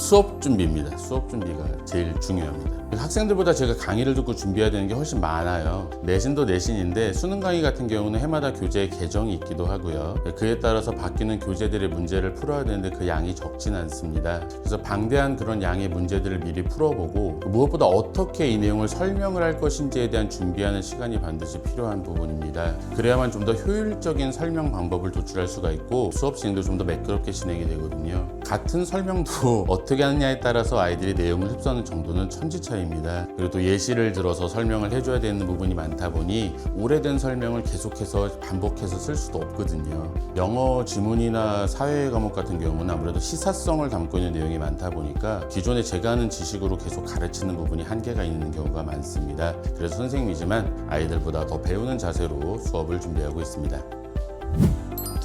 수업 준비입니다. 수업 준비가 제일 중요합니다. 학생들보다 제가 강의를 듣고 준비해야 되는 게 훨씬 많아요. 내신도 내신인데 수능 강의 같은 경우는 해마다 교재의 개정이 있기도 하고요. 그에 따라서 바뀌는 교재들의 문제를 풀어야 되는데 그 양이 적진 않습니다. 그래서 방대한 그런 양의 문제들을 미리 풀어보고 무엇보다 어떻게 이 내용을 설명을 할 것인지에 대한 준비하는 시간이 반드시 필요한 부분입니다. 그래야만 좀 더 효율적인 설명 방법을 도출할 수가 있고 수업 진행도 좀 더 매끄럽게 진행이 되거든요. 같은 설명도 어떻게 하느냐에 따라서 아이들이 내용을 흡수하는 정도는 천지차이입니다. 그리고 또 예시를 들어서 설명을 해줘야 되는 부분이 많다 보니 오래된 설명을 계속해서 반복해서 쓸 수도 없거든요. 영어 지문이나 사회 과목 같은 경우는 아무래도 시사성을 담고 있는 내용이 많다 보니까 기존에 제가 하는 지식으로 계속 가르치는 부분이 한계가 있는 경우가 많습니다. 그래서 선생님이지만 아이들보다 더 배우는 자세로 수업을 준비하고 있습니다.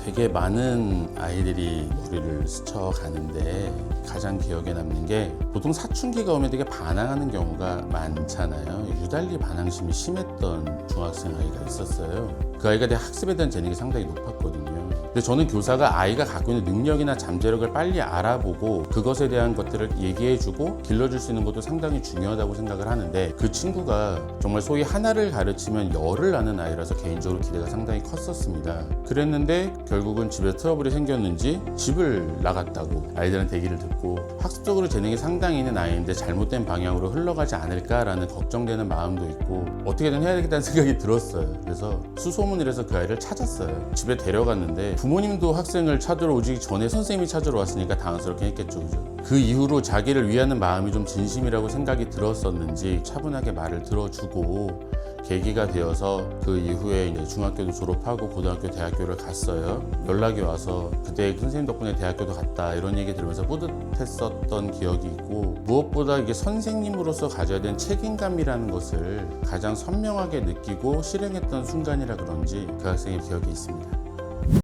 되게 많은 아이들이 머리를 스쳐가는데 가장 기억에 남는 게 보통 사춘기가 오면 되게 반항하는 경우가 많잖아요. 유달리 반항심이 심했던 중학생 아이가 있었어요. 그 아이가 내 학습에 대한 재능이 상당히 높았거든요. 근데 저는 교사가 아이가 갖고 있는 능력이나 잠재력을 빨리 알아보고 그것에 대한 것들을 얘기해주고 길러줄 수 있는 것도 상당히 중요하다고 생각을 하는데 그 친구가 정말 소위 하나를 가르치면 열을 낳는 아이라서 개인적으로 기대가 상당히 컸었습니다. 그랬는데 결국은 집에 트러블이 생겼는지 집을 나갔다고 아이들한테 얘기를 듣고 학습적으로 재능이 상당히 있는 아이인데 잘못된 방향으로 흘러가지 않을까라는 걱정되는 마음도 있고 어떻게든 해야 되겠다는 생각이 들었어요. 그래서 수소문을 해서 그 아이를 찾았어요. 집에 데려갔는데 부모님도 학생을 찾으러 오기 전에 선생님이 찾으러 왔으니까 당황스럽게 했겠죠. 그죠? 그 이후로 자기를 위하는 마음이 좀 진심이라고 생각이 들었었는지 차분하게 말을 들어주고 계기가 되어서 그 이후에 이제 중학교도 졸업하고 고등학교, 대학교를 갔어요. 연락이 와서 그때 선생님 덕분에 대학교도 갔다 이런 얘기 들으면서 뿌듯했었던 기억이 있고 무엇보다 이게 선생님으로서 가져야 되는 책임감이라는 것을 가장 선명하게 느끼고 실행했던 순간이라 그런지 그 학생의 기억이 있습니다.